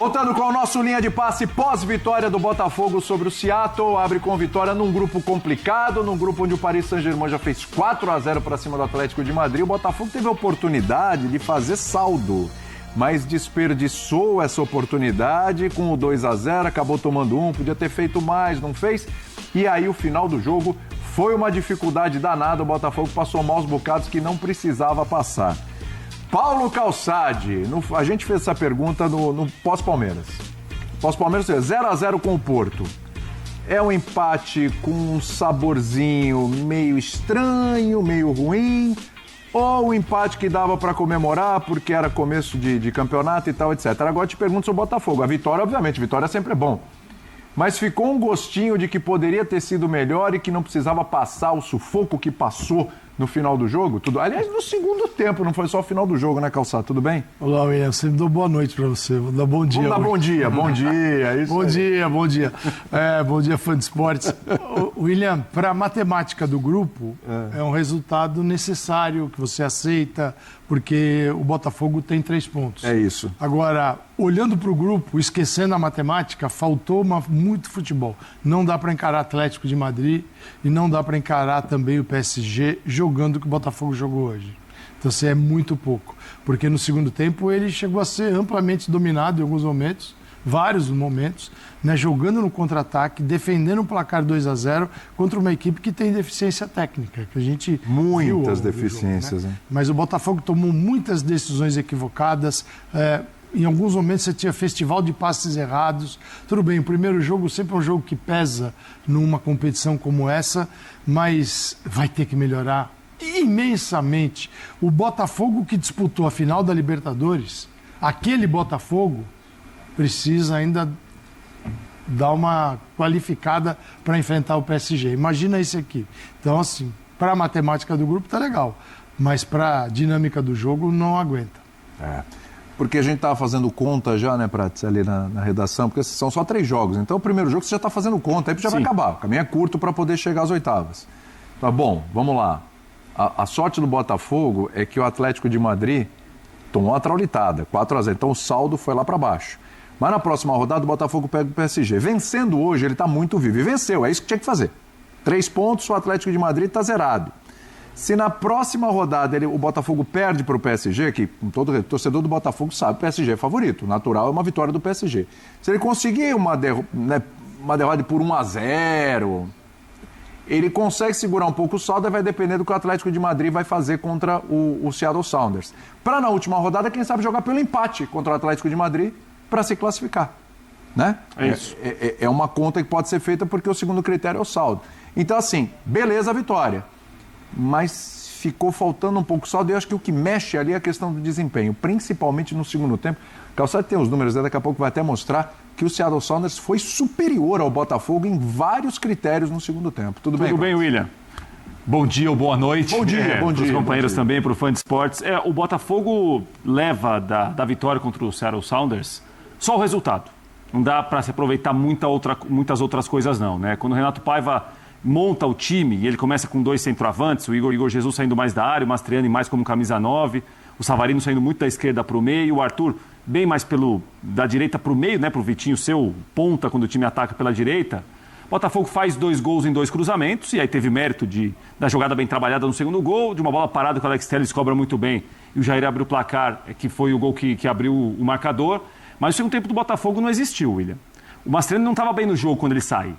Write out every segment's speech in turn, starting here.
Voltando com o nosso linha de passe pós-vitória do Botafogo sobre o Seattle, abre com vitória num grupo complicado, num grupo onde o Paris Saint-Germain já fez 4-0 para cima do Atlético de Madrid. O Botafogo teve a oportunidade de fazer saldo, mas desperdiçou essa oportunidade com o 2-0, acabou tomando podia ter feito mais, não fez. E aí o final do jogo foi uma dificuldade danada, o Botafogo passou maus bocados que não precisava passar. Paulo Calçade, a gente fez essa pergunta no pós-Palmeiras. Pós-Palmeiras, 0-0 com o Porto. É um empate com um saborzinho meio estranho, meio ruim, ou um empate que dava para comemorar porque era começo de campeonato e tal, etc. Agora eu te pergunto sobre o Botafogo. A vitória, obviamente, vitória sempre é bom. Mas ficou um gostinho de que poderia ter sido melhor e que não precisava passar o sufoco que passou no final do jogo? Tudo. Aliás, no segundo tempo, não foi só o final do jogo, né, Calçado? Tudo bem? Olá, William. Sempre dou boa noite pra você. Vou dar bom dia. Vamos dar bom dia, bom dia. Isso bom aí. dia, bom dia. Bom dia, fã de esportes. William, para a matemática do grupo, é um resultado necessário que você aceita, porque o Botafogo tem 3 pontos. É isso. Agora, olhando para o grupo, esquecendo a matemática, faltou muito futebol. Não dá para encarar Atlético de Madrid e não dá para encarar também o PSG jogando o que o Botafogo jogou hoje. Então, assim, é muito pouco. Porque no segundo tempo ele chegou a ser amplamente dominado em alguns momentos, vários momentos, né, jogando no contra-ataque, defendendo o placar 2-0 contra uma equipe que tem deficiência técnica, que a gente muitas viu deficiências, jogo, né? Hein? Mas o Botafogo tomou muitas decisões equivocadas. Em alguns momentos você tinha festival de passes errados. Tudo bem, o primeiro jogo sempre é um jogo que pesa numa competição como essa, mas vai ter que melhorar imensamente. O Botafogo que disputou a final da Libertadores, aquele Botafogo precisa ainda dar uma qualificada para enfrentar o PSG. Imagina esse aqui. Então, assim, para a matemática do grupo tá legal, mas para a dinâmica do jogo não aguenta. Porque a gente estava fazendo conta já, né, Prats, ali na redação, porque são só 3 jogos. Então, o primeiro jogo você já está fazendo conta, aí já vai acabar. O caminho é curto para poder chegar às oitavas. Tá bom, vamos lá. A sorte do Botafogo é que o Atlético de Madrid tomou uma traulitada, 4-0. Então, o saldo foi lá para baixo. Mas na próxima rodada, o Botafogo pega o PSG. Vencendo hoje, ele está muito vivo. E venceu, é isso que tinha que fazer. 3 pontos, o Atlético de Madrid está zerado. Se na próxima rodada o Botafogo perde para o PSG, que todo torcedor do Botafogo sabe, o PSG é favorito. O natural é uma vitória do PSG. Se ele conseguir uma derrota por 1-0, ele consegue segurar um pouco o saldo e vai depender do que o Atlético de Madrid vai fazer contra o Seattle Sounders. Para na última rodada, quem sabe jogar pelo empate contra o Atlético de Madrid para se classificar. Né? É isso. É uma conta que pode ser feita porque o segundo critério é o saldo. Então, assim, beleza a vitória. Mas ficou faltando um pouco saldo e eu acho que o que mexe ali é a questão do desempenho, principalmente no segundo tempo. Calçado tem os números, daqui a pouco vai até mostrar que o Seattle Sounders foi superior ao Botafogo em vários critérios no segundo tempo. Tudo bem? Tudo bem, William? Bom dia ou boa noite. Bom dia, bom dia. Para os companheiros também, para o fã de esportes. O Botafogo leva da vitória contra o Seattle Sounders só o resultado. Não dá para se aproveitar muitas outras coisas não, né? Quando o Renato Paiva monta o time e ele começa com 2 centroavantes, o Igor Jesus saindo mais da área, o Mastriani mais como camisa 9, o Savarino saindo muito da esquerda para o meio, o Arthur bem mais da direita para o meio, né, para o Vitinho ser o ponta quando o time ataca pela direita. O Botafogo faz 2 gols em 2 cruzamentos, e aí teve mérito da jogada bem trabalhada no segundo gol, de uma bola parada que o Alex Telles cobra muito bem, e o Jair abriu o placar, que foi o gol que abriu o marcador. Mas o segundo tempo do Botafogo não existiu, William. O Mastriani não estava bem no jogo quando ele sai.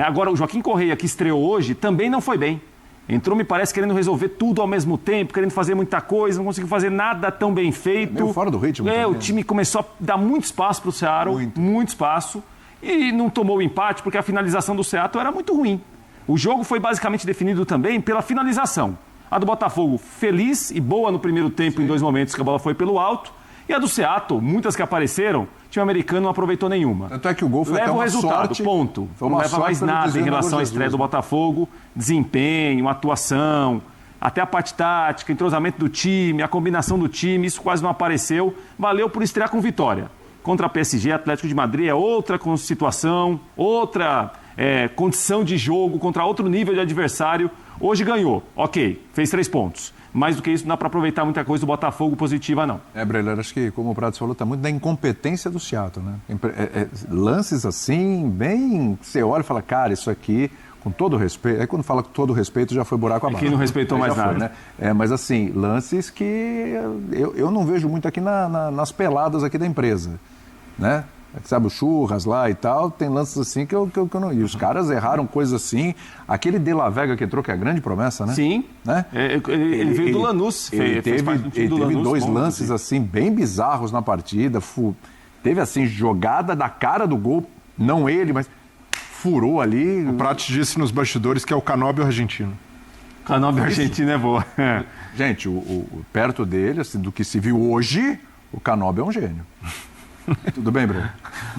Agora, o Joaquim Correia, que estreou hoje, também não foi bem. Entrou, me parece, querendo resolver tudo ao mesmo tempo, querendo fazer muita coisa, não conseguiu fazer nada tão bem feito. Meio fora do ritmo. O time começou a dar muito espaço para o Seattle, muito espaço, e não tomou o empate porque a finalização do Seattle era muito ruim. O jogo foi basicamente definido também pela finalização. A do Botafogo, feliz e boa no primeiro tempo, em 2 momentos que a bola foi pelo alto, e a do Seattle, muitas que apareceram, o time americano não aproveitou nenhuma. Tanto é que o gol foi leva até uma o resultado, sorte, ponto. Foi uma não leva mais nada em relação à estreia do Botafogo. Desempenho, atuação, até a parte tática, entrosamento do time, a combinação do time, isso quase não apareceu. Valeu por estrear com vitória. Contra a PSG, Atlético de Madrid é outra situação, outra condição de jogo contra outro nível de adversário. Hoje ganhou, ok, fez 3 pontos. Mais do que isso, não dá para aproveitar muita coisa do Botafogo positiva, não. Breler, acho que, como o Prato falou, está muito da incompetência do Seattle, né? Lances assim, bem... Você olha e fala, cara, isso aqui, com todo respeito... Aí quando fala com todo respeito, já foi buraco abaixo. Aqui não respeitou mais nada. Né? Mas assim, lances que eu não vejo muito aqui nas peladas aqui da empresa, né? Sabe, o Churras lá e tal, tem lances assim que eu não... E os caras erraram coisas assim. Aquele De La Vega que entrou, que é a grande promessa, né? Sim. Né? Ele veio do Lanús. Ele teve Lanús, 2 lances assim, bem bizarros na partida. Teve assim, jogada da cara do gol, não ele, mas furou ali. O Prates disse nos bastidores que é o Canóbio argentino. Canóbio argentino é boa. Gente, perto dele, assim, do que se viu hoje, o Canóbio é um gênio. Tudo bem, Bruno?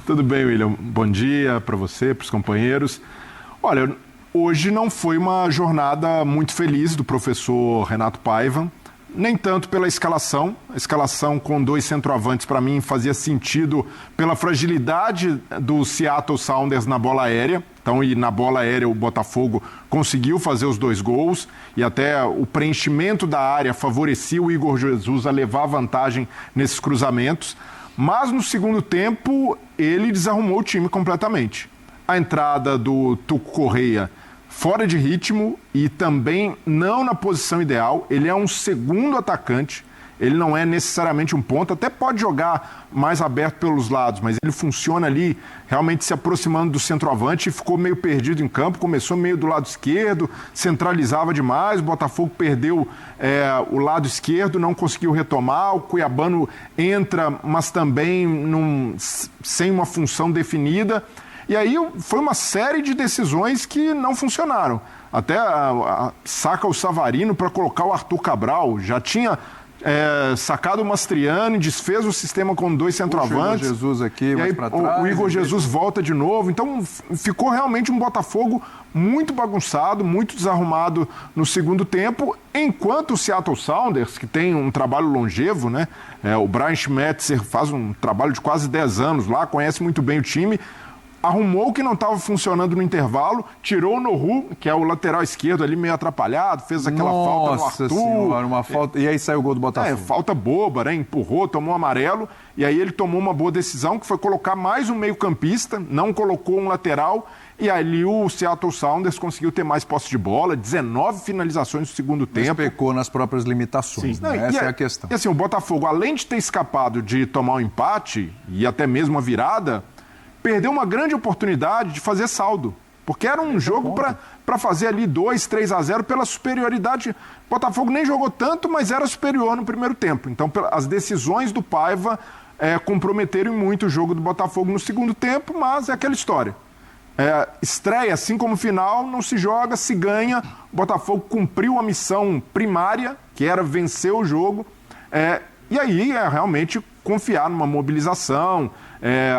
Tudo bem, William. Bom dia para você, para os companheiros. Olha, hoje não foi uma jornada muito feliz do professor Renato Paiva, nem tanto pela escalação. A escalação com 2 centroavantes, para mim, fazia sentido pela fragilidade do Seattle Sounders na bola aérea. Então, e na bola aérea o Botafogo conseguiu fazer os 2 gols e até o preenchimento da área favorecia o Igor Jesus a levar vantagem nesses cruzamentos. Mas no segundo tempo, ele desarrumou o time completamente. A entrada do Tuco Correia fora de ritmo e também não na posição ideal. Ele é um segundo atacante, ele não é necessariamente um ponta, até pode jogar mais aberto pelos lados, mas ele funciona ali realmente se aproximando do centroavante e ficou meio perdido em campo, começou meio do lado esquerdo, centralizava demais, o Botafogo perdeu o lado esquerdo, não conseguiu retomar, o Cuiabano entra, mas também sem uma função definida. E aí foi uma série de decisões que não funcionaram. Até saca o Savarino para colocar o Arthur Cabral, já tinha sacado o Mastriani, desfez o sistema com 2 centroavantes. O Igor Jesus aqui, mais para trás. O Igor Jesus volta de novo. Então ficou realmente um Botafogo muito bagunçado, muito desarrumado no segundo tempo, enquanto o Seattle Sounders, que tem um trabalho longevo, né? O Brian Schmetzer faz um trabalho de quase 10 anos lá, conhece muito bem o time, arrumou o que não estava funcionando no intervalo, tirou o Noru, que é o lateral esquerdo ali meio atrapalhado, fez aquela falta no Arthur. Senhora, uma falta. E aí saiu o gol do Botafogo. Falta boba, né? Empurrou, tomou um amarelo, e aí ele tomou uma boa decisão, que foi colocar mais um meio-campista, não colocou um lateral, e ali o Seattle Sounders conseguiu ter mais posse de bola, 19 finalizações no segundo tempo. Pecou nas próprias limitações, né? Essa é a questão. E assim, o Botafogo, além de ter escapado de tomar um empate, e até mesmo a virada, perdeu uma grande oportunidade de fazer saldo, porque era um jogo para fazer ali 2-3-0 pela superioridade. O Botafogo nem jogou tanto, mas era superior no primeiro tempo. Então, as decisões do Paiva comprometeram muito o jogo do Botafogo no segundo tempo, mas é aquela história. Estreia, assim como final, não se joga, se ganha. O Botafogo cumpriu a missão primária, que era vencer o jogo, e aí realmente confiar numa mobilização.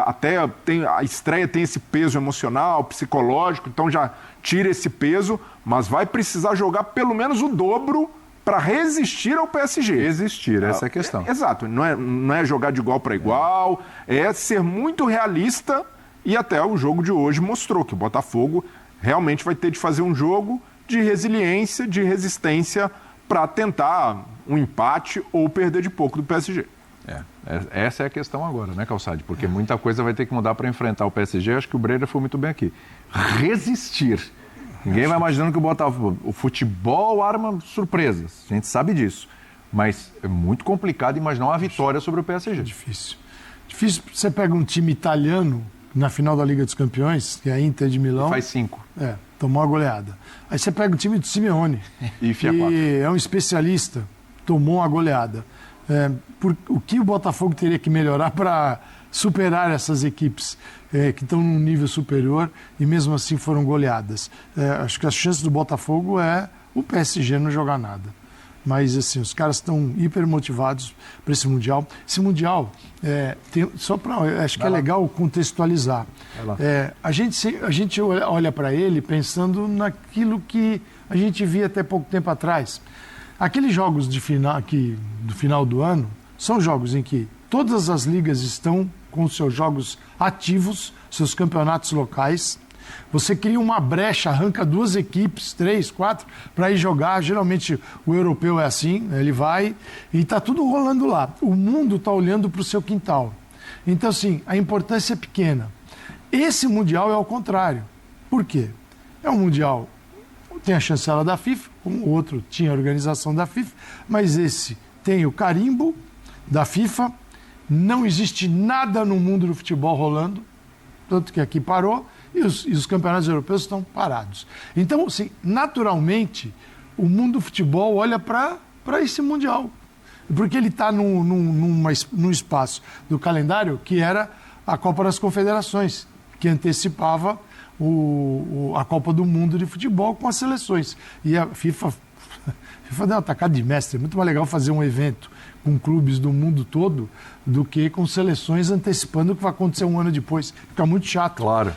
Até a estreia tem esse peso emocional, psicológico, então já tira esse peso, mas vai precisar jogar pelo menos o dobro para resistir ao PSG. Resistir, essa é a questão. Exato, não é jogar de igual para igual, é ser muito realista, e até o jogo de hoje mostrou que o Botafogo realmente vai ter de fazer um jogo de resiliência, de resistência para tentar um empate ou perder de pouco do PSG. Essa é a questão agora, né, Calçade? Porque muita coisa vai ter que mudar para enfrentar o PSG. Acho que o Breira foi muito bem aqui. Resistir. Ninguém vai imaginando que o Botafogo... O futebol arma surpresas. A gente sabe disso. Mas é muito complicado imaginar uma vitória sobre o PSG. Difícil. Difícil. Você pega um time italiano na final da Liga dos Campeões, que é a Inter de Milão. Faz 5. Tomou uma goleada. Aí você pega o time do Simeone. E enfia 4. É um especialista. Tomou uma goleada. O que o Botafogo teria que melhorar para superar essas equipes que estão num nível superior e mesmo assim foram goleadas? Acho que as chances do Botafogo é o PSG não jogar nada. Mas assim, os caras estão hiper motivados para esse Mundial. Esse Mundial, acho que é legal contextualizar. A gente olha para ele pensando naquilo que a gente via até pouco tempo atrás. Aqueles jogos do final do ano são jogos em que todas as ligas estão com seus jogos ativos, seus campeonatos locais, Você cria uma brecha, arranca 2 equipes, 3, 4, para ir jogar. Geralmente o europeu é assim, ele vai e está tudo rolando lá. O mundo está olhando para o seu quintal. Então, assim, a importância é pequena. Esse Mundial é ao contrário. Por quê? É um Mundial, tem a chancela da FIFA, o outro tinha a organização da FIFA, mas esse tem o carimbo da FIFA, não existe nada no mundo do futebol rolando, tanto que aqui parou, e os campeonatos europeus estão parados. Então, assim, naturalmente, o mundo do futebol olha para esse Mundial, porque ele está num espaço do calendário que era a Copa das Confederações, que antecipava a Copa do Mundo de futebol com as seleções. E a FIFA deu uma tacada de mestre. É muito mais legal fazer um evento com clubes do mundo todo do que com seleções antecipando o que vai acontecer um ano depois. Fica muito chato. Claro.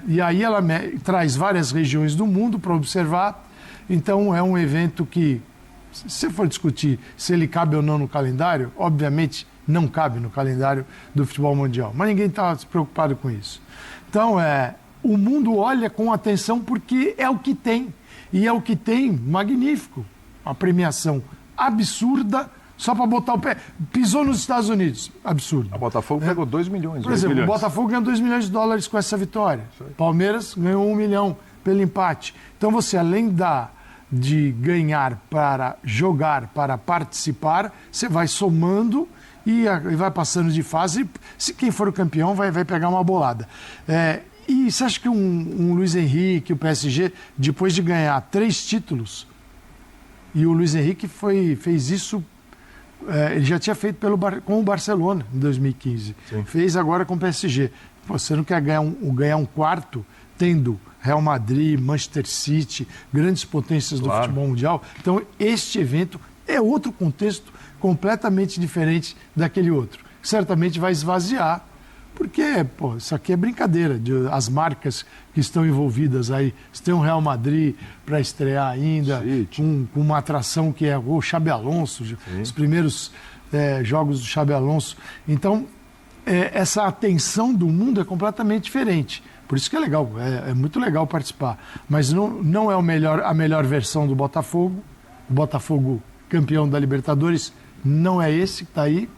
E aí ela traz várias regiões do mundo para observar. Então é um evento que, se você for discutir se ele cabe ou não no calendário, obviamente não cabe no calendário do futebol mundial. Mas ninguém está preocupado com isso. Então, o mundo olha com atenção porque é o que tem. E é o que tem, magnífico. Uma premiação absurda, só para botar o pé. Pisou nos Estados Unidos, absurdo. A Botafogo pegou 2 milhões. Por exemplo, o Botafogo ganhou $2 milhões com essa vitória. Palmeiras ganhou 1 milhão pelo empate. Então você, além de ganhar para jogar, para participar, você vai somando e vai passando de fase. Se quem for o campeão vai pegar uma bolada. E você acha que um Luiz Henrique, o PSG, depois de ganhar 3 títulos, e o Luiz Henrique fez isso, ele já tinha feito com o Barcelona em 2015, Sim. Fez agora com o PSG. Você não quer ganhar um quarto tendo Real Madrid, Manchester City, grandes potências do futebol mundial? Então, este evento é outro contexto completamente diferente daquele outro. Certamente vai esvaziar, porque, isso aqui é brincadeira. As marcas que estão envolvidas aí, você tem um Real Madrid para estrear ainda, com uma atração que é o Xabi Alonso, os primeiros jogos do Xabi Alonso. Então, essa atenção do mundo é completamente diferente. Por isso que é legal, é muito legal participar. Mas não é a melhor versão do Botafogo. O Botafogo campeão da Libertadores não é esse que está aí.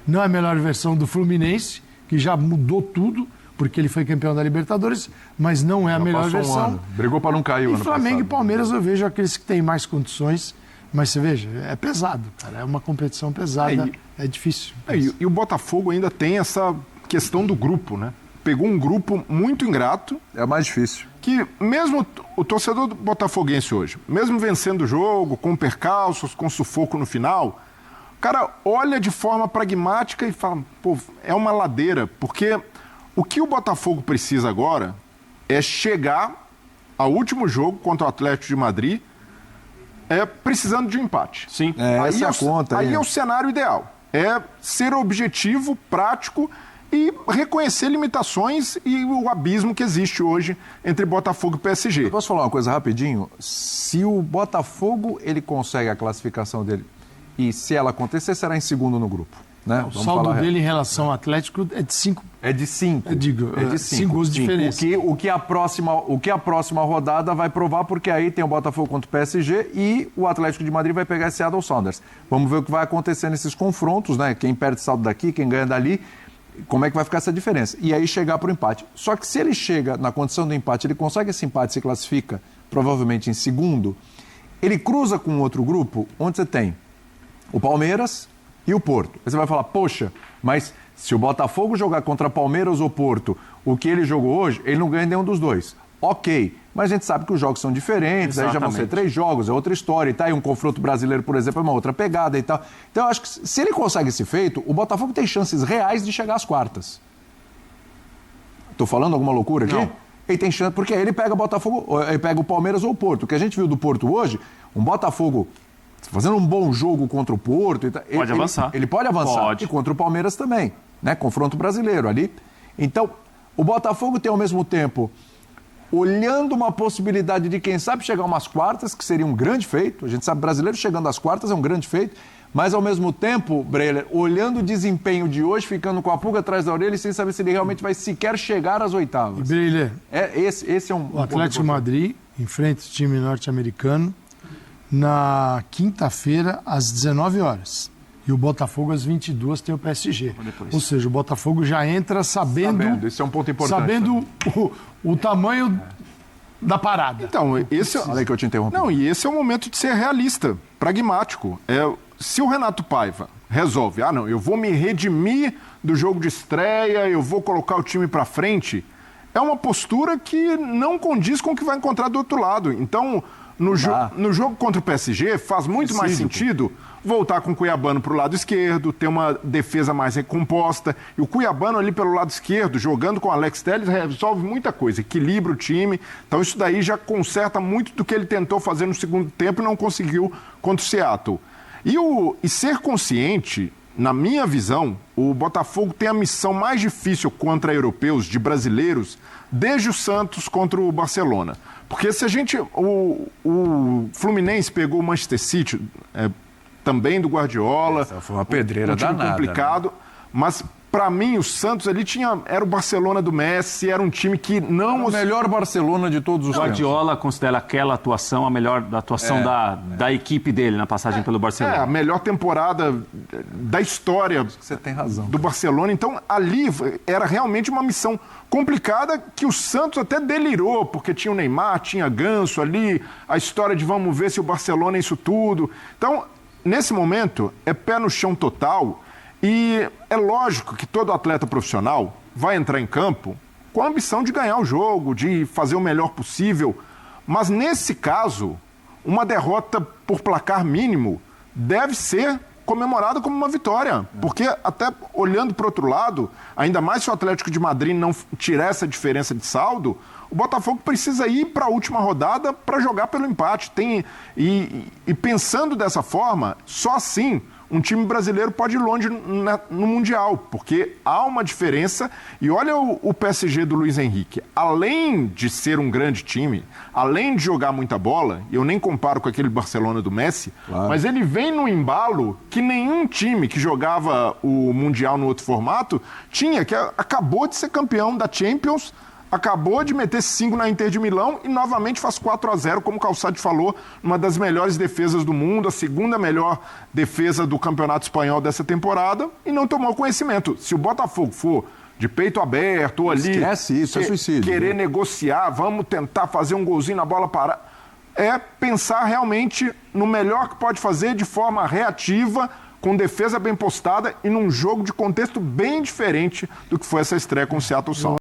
Não é a melhor versão do Fluminense, que já mudou tudo, porque ele foi campeão da Libertadores, mas não é a melhor versão. Brigou para não cair o ano Flamengo passado. E Palmeiras eu vejo aqueles que têm mais condições, mas você veja, é pesado, cara. É uma competição pesada, é difícil. E o Botafogo ainda tem essa questão do grupo, né? Pegou um grupo muito ingrato. É mais difícil. Que mesmo o torcedor botafoguense hoje, mesmo vencendo o jogo, com percalços, com sufoco no final, o cara olha de forma pragmática e fala, é uma ladeira, porque o que o Botafogo precisa agora é chegar ao último jogo contra o Atlético de Madrid precisando de um empate. Sim. Essa é a conta. Aí é o cenário ideal. É ser objetivo, prático e reconhecer limitações e o abismo que existe hoje entre Botafogo e PSG. Eu posso falar uma coisa rapidinho? Se o Botafogo ele consegue a classificação dele, e se ela acontecer, será em segundo no grupo. Né? O saldo dele em relação ao Atlético é de 5. É de 5. É de 5 gols de diferença. O que a próxima rodada vai provar, porque aí tem o Botafogo contra o PSG e o Atlético de Madrid vai pegar esse Seattle Sounders. Vamos ver o que vai acontecer nesses confrontos, né? Quem perde saldo daqui, quem ganha dali, como é que vai ficar essa diferença. E aí chegar para o empate. Só que se ele chega na condição do empate, ele consegue esse empate, se classifica provavelmente em segundo, ele cruza com outro grupo, onde você tem o Palmeiras e o Porto. Aí você vai falar, poxa, mas se o Botafogo jogar contra Palmeiras ou Porto, o que ele jogou hoje, ele não ganha nenhum dos dois. Ok, mas a gente sabe que os jogos são diferentes, aí já vão ser 3 jogos, é outra história e tal, e um confronto brasileiro, por exemplo, é uma outra pegada e tal. Então eu acho que se ele consegue esse feito, o Botafogo tem chances reais de chegar às quartas. Tô falando alguma loucura aqui? Não. Ele tem chance, porque aí ele pega o Botafogo, ele pega o Palmeiras ou o Porto. O que a gente viu do Porto hoje, um Botafogo fazendo um bom jogo contra o Porto, pode avançar. Ele pode avançar. Pode. E contra o Palmeiras também, né? Confronto brasileiro ali. Então, o Botafogo tem ao mesmo tempo olhando uma possibilidade de, quem sabe, chegar a umas quartas, que seria um grande feito. A gente sabe, brasileiro chegando às quartas é um grande feito, Mas, ao mesmo tempo, Breler, olhando o desempenho de hoje, ficando com a pulga atrás da orelha e sem saber se ele realmente vai sequer chegar às oitavas. Breler, Esse é um... o Atlético de Madrid enfrenta o time norte-americano na quinta-feira, às 19 horas. E o Botafogo, às 22, tem o PSG. Ou seja, o Botafogo já entra sabendo Esse é um ponto importante. sabendo o tamanho da parada. Então, esse é... Olha aí que eu te interrompi. Não, e esse é o momento de ser realista, pragmático. Se o Renato Paiva resolve, eu vou me redimir do jogo de estreia, eu vou colocar o time pra frente, é uma postura que não condiz com o que vai encontrar do outro lado. Então, no jogo contra o PSG, faz muito mais sentido voltar com o Cuiabano pro lado esquerdo, ter uma defesa mais recomposta. E o Cuiabano ali pelo lado esquerdo, jogando com o Alex Telles, resolve muita coisa, equilibra o time. Então isso daí já conserta muito do que ele tentou fazer no segundo tempo e não conseguiu contra o Seattle. E ser consciente, na minha visão, o Botafogo tem a missão mais difícil contra europeus, de brasileiros, desde o Santos contra o Barcelona. Porque se a gente... O Fluminense pegou o Manchester City... também do Guardiola. Essa foi uma pedreira um time danada, complicado, né? Mas para mim o Santos ali era o Barcelona do Messi, era um time que não... O melhor Barcelona de todos os tempos. Guardiola considera aquela atuação a melhor atuação da equipe dele na passagem pelo Barcelona. A melhor temporada da história Você tem razão. do Barcelona. Então ali era realmente uma missão complicada que o Santos até delirou, porque tinha o Neymar, tinha Ganso ali, a história de vamos ver se o Barcelona é isso tudo. Então, nesse momento, é pé no chão total e é lógico que todo atleta profissional vai entrar em campo com a ambição de ganhar o jogo, de fazer o melhor possível, mas nesse caso, uma derrota por placar mínimo deve ser comemorada como uma vitória, porque até olhando para o outro lado, ainda mais se o Atlético de Madrid não tirar essa diferença de saldo, o Botafogo precisa ir para a última rodada para jogar pelo empate. E pensando dessa forma, só assim um time brasileiro pode ir longe no Mundial, porque há uma diferença. E olha o PSG do Luiz Henrique. Além de ser um grande time, além de jogar muita bola, eu nem comparo com aquele Barcelona do Messi, mas ele vem num embalo que nenhum time que jogava o Mundial no outro formato tinha, que acabou de ser campeão da Champions, acabou de meter 5 na Inter de Milão e novamente faz 4-0, como o Calçade falou, uma das melhores defesas do mundo, a segunda melhor defesa do Campeonato Espanhol dessa temporada, e não tomou conhecimento. Se o Botafogo for de peito aberto ou ali... Esquece isso, é suicídio. Querer negociar, vamos tentar fazer um golzinho na bola para... É pensar realmente no melhor que pode fazer de forma reativa, com defesa bem postada e num jogo de contexto bem diferente do que foi essa estreia com o Seattle Sounders.